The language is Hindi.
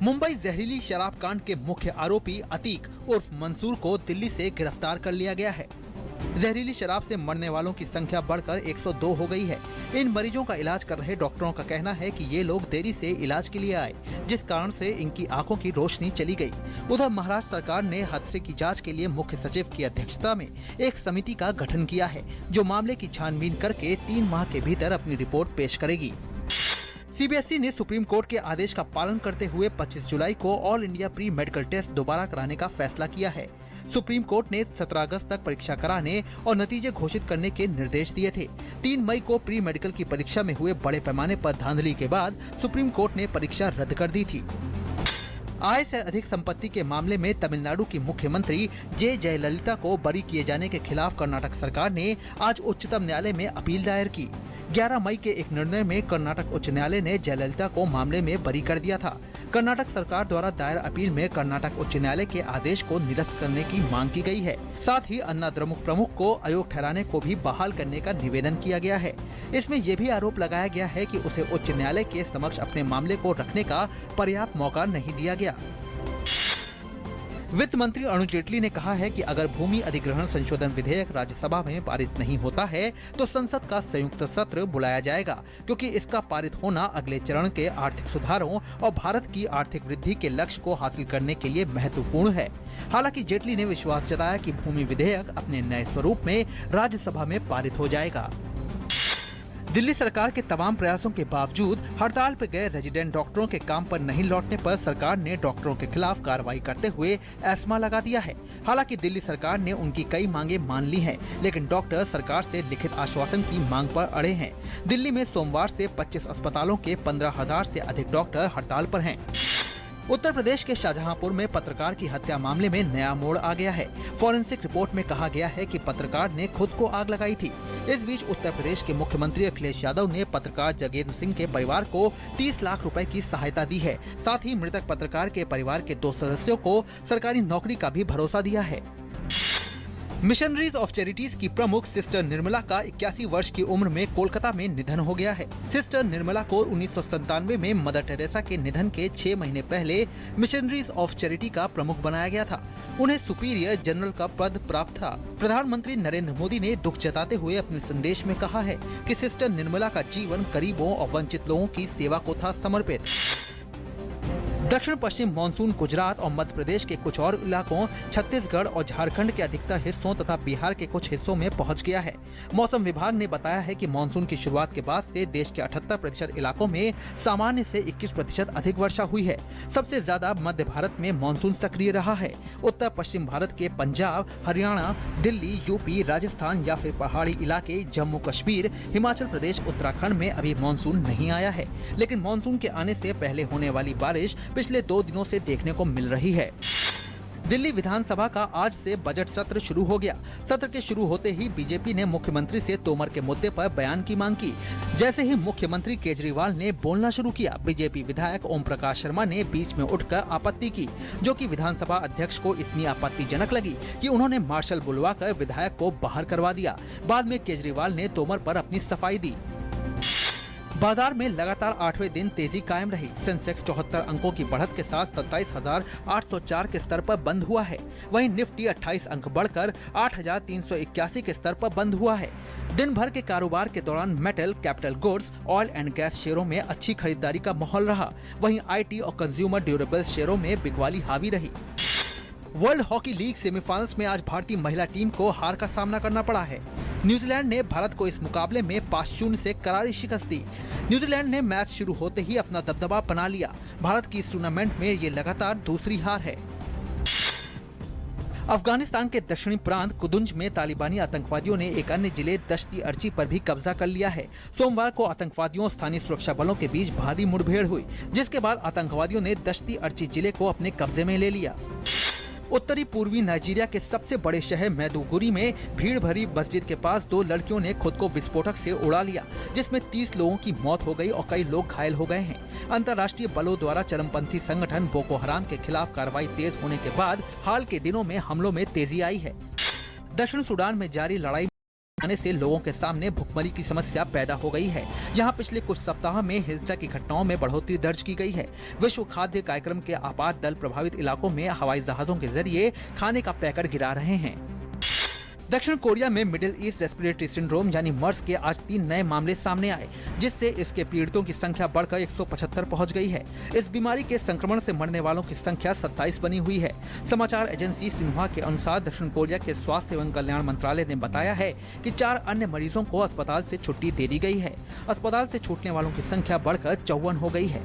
मुंबई जहरीली शराब कांड के मुख्य आरोपी अतीक उर्फ मंसूर को दिल्ली से गिरफ्तार कर लिया गया है। जहरीली शराब से मरने वालों की संख्या बढ़कर 102 हो गई है। इन मरीजों का इलाज कर रहे डॉक्टरों का कहना है कि ये लोग देरी से इलाज के लिए आए, जिस कारण से इनकी आंखों की रोशनी चली गई। उधर महाराष्ट्र सरकार ने हादसे की जांच के लिए मुख्य सचिव की अध्यक्षता में एक समिति का गठन किया है, जो मामले की छानबीन करके 3 माह के भीतर अपनी रिपोर्ट पेश करेगी। सीबीएसई ने सुप्रीम कोर्ट के आदेश का पालन करते हुए 25 जुलाई को All India Pre Medical Test दोबारा कराने का फैसला किया है। सुप्रीम कोर्ट ने 17 अगस्त तक परीक्षा कराने और नतीजे घोषित करने के निर्देश दिए थे। 3 मई को प्री मेडिकल की परीक्षा में हुए बड़े पैमाने पर धांधली के बाद सुप्रीम कोर्ट ने परीक्षा रद्द कर दी थी। आय से अधिक संपत्ति के मामले में तमिलनाडु की मुख्यमंत्री जे जयललिता को बरी किए जाने के खिलाफ कर्नाटक सरकार ने आज उच्चतम न्यायालय में अपील दायर की। 11 मई के एक निर्णय में कर्नाटक उच्च न्यायालय ने जयललिता को मामले में बरी कर दिया था। कर्नाटक सरकार द्वारा दायर अपील में कर्नाटक उच्च न्यायालय के आदेश को निरस्त करने की मांग की गई है। साथ ही अन्ना द्रमुक प्रमुख को अयोग्य ठहराने को भी बहाल करने का निवेदन किया गया है। इसमें यह भी आरोप लगाया गया है कि उसे उच्च न्यायालय के समक्ष अपने मामले को रखने का पर्याप्त मौका नहीं दिया गया। वित्त मंत्री अरुण जेटली ने कहा है कि अगर भूमि अधिग्रहण संशोधन विधेयक राज्यसभा में पारित नहीं होता है तो संसद का संयुक्त सत्र बुलाया जाएगा, क्योंकि इसका पारित होना अगले चरण के आर्थिक सुधारों और भारत की आर्थिक वृद्धि के लक्ष्य को हासिल करने के लिए महत्वपूर्ण है। हालांकि जेटली ने विश्वास जताया कि भूमि विधेयक अपने नए स्वरूप में राज्यसभा में पारित हो जाएगा। दिल्ली सरकार के तमाम प्रयासों के बावजूद हड़ताल पर गए रेजिडेंट डॉक्टरों के काम पर नहीं लौटने पर सरकार ने डॉक्टरों के खिलाफ कार्रवाई करते हुए एस्मा लगा दिया है। हालांकि दिल्ली सरकार ने उनकी कई मांगे मान ली हैं, लेकिन डॉक्टर सरकार से लिखित आश्वासन की मांग पर अड़े हैं। दिल्ली में सोमवार से 25 अस्पतालों के 15,000 से अधिक डॉक्टर हड़ताल पर हैं। उत्तर प्रदेश के शाहजहांपुर में पत्रकार की हत्या मामले में नया मोड़ आ गया है। फॉरेंसिक रिपोर्ट में कहा गया है कि पत्रकार ने खुद को आग लगाई थी। इस बीच उत्तर प्रदेश के मुख्यमंत्री अखिलेश यादव ने पत्रकार जगेंद्र सिंह के परिवार को 30 लाख रुपए की सहायता दी है। साथ ही मृतक पत्रकार के परिवार के 2 सदस्यों को सरकारी नौकरी का भी भरोसा दिया है। मिशनरीज ऑफ चैरिटीज की प्रमुख सिस्टर निर्मला का 81 वर्ष की उम्र में कोलकाता में निधन हो गया है। सिस्टर निर्मला को 1997 में मदर टेरेसा के निधन के 6 महीने पहले मिशनरीज ऑफ चैरिटी का प्रमुख बनाया गया था। उन्हें सुपीरियर जनरल का पद प्राप्त था। प्रधानमंत्री नरेंद्र मोदी ने दुख जताते हुए अपने संदेश में कहा है कि सिस्टर निर्मला का जीवन गरीबों और वंचित लोगों की सेवा को था समर्पित। दक्षिण पश्चिम मानसून गुजरात और मध्य प्रदेश के कुछ और इलाकों, छत्तीसगढ़ और झारखंड के अधिकतर हिस्सों तथा बिहार के कुछ हिस्सों में पहुंच गया है। मौसम विभाग ने बताया है कि मानसून की शुरुआत के बाद से देश के 78% इलाकों में सामान्य से 21% अधिक वर्षा हुई है। सबसे ज्यादा मध्य भारत में मानसून सक्रिय रहा है। उत्तर पश्चिम भारत के पंजाब, हरियाणा, दिल्ली, यूपी, राजस्थान या फिर पहाड़ी इलाके, जम्मू कश्मीर, हिमाचल प्रदेश, उत्तराखंड में अभी मानसून नहीं आया है, लेकिन मानसून के आने से पहले होने वाली बारिश पिछले 2 दिनों से देखने को मिल रही है। दिल्ली विधानसभा का आज से बजट सत्र शुरू हो गया। सत्र के शुरू होते ही बीजेपी ने मुख्यमंत्री से तोमर के मुद्दे पर बयान की मांग की। जैसे ही मुख्यमंत्री केजरीवाल ने बोलना शुरू किया, बीजेपी विधायक ओम प्रकाश शर्मा ने बीच में उठकर आपत्ति की, जो कि विधानसभा अध्यक्ष को इतनी आपत्तिजनक लगी कि उन्होंने मार्शल बुलवाकर विधायक को बाहर करवा दिया। बाद में केजरीवाल ने तोमर पर अपनी सफाई दी। बाजार में लगातार 8वें दिन तेजी कायम रही। सेंसेक्स 74 अंकों की बढ़त के साथ 27,804 के स्तर पर बंद हुआ है। वहीं निफ्टी 28 अंक बढ़कर 8,381 के स्तर पर बंद हुआ है। दिन भर के कारोबार के दौरान metal, capital goods, oil and gas शेयरों में अच्छी खरीदारी का माहौल रहा। वहीं आईटी और कंज्यूमर ड्यूरेबल्स शेयरों में बिकवाली हावी रही। वर्ल्ड हॉकी लीग सेमीफाइनल्स में आज भारतीय महिला टीम को हार का सामना करना पड़ा है। न्यूजीलैंड ने भारत को इस मुकाबले में 5-0 से करारी शिकस्त दी। न्यूजीलैंड ने मैच शुरू होते ही अपना दबदबा बना लिया। भारत की इस टूर्नामेंट में ये लगातार दूसरी हार है। अफगानिस्तान के दक्षिणी प्रांत कुदुंज में तालिबानी आतंकवादियों ने एक अन्य जिले दश्ती अर्ची पर भी कब्जा कर लिया है। सोमवार को आतंकवादियों और स्थानीय सुरक्षा बलों के बीच भारी मुठभेड़ हुई, जिसके बाद आतंकवादियों ने दश्ती अर्ची जिले को अपने कब्जे में ले लिया। उत्तरी पूर्वी नाइजीरिया के सबसे बड़े शहर मैदुगुरी में भीड़ भरी मस्जिद के पास 2 लड़कियों ने खुद को विस्फोटक से उड़ा लिया, जिसमें 30 लोगों की मौत हो गई और कई लोग घायल हो गए हैं। अंतर्राष्ट्रीय बलों द्वारा चरमपंथी संगठन बोको हराम के खिलाफ कार्रवाई तेज होने के बाद हाल के दिनों में हमलों में तेजी आई है। दक्षिण सूडान में जारी लड़ाई आने से लोगों के सामने भुखमरी की समस्या पैदा हो गई है। यहाँ पिछले कुछ सप्ताह में हिंसा की घटनाओं में बढ़ोतरी दर्ज की गई है। विश्व खाद्य कार्यक्रम के आपात दल प्रभावित इलाकों में हवाई जहाजों के जरिए खाने का पैकेट गिरा रहे हैं। दक्षिण कोरिया में मिडिल ईस्ट रेस्पिरेटरी सिंड्रोम यानी मर्स के आज 3 नए मामले सामने आए, जिससे इसके पीड़ितों की संख्या बढ़कर 175 पहुंच गई है। इस बीमारी के संक्रमण से मरने वालों की संख्या 27 बनी हुई है। समाचार एजेंसी सिन्हुआ के अनुसार दक्षिण कोरिया के स्वास्थ्य एवं कल्याण मंत्रालय ने बताया है कि 4 अन्य मरीजों को अस्पताल से छुट्टी दे दी गई है। अस्पताल से छूटने वालों की संख्या बढ़कर 54 हो गई है।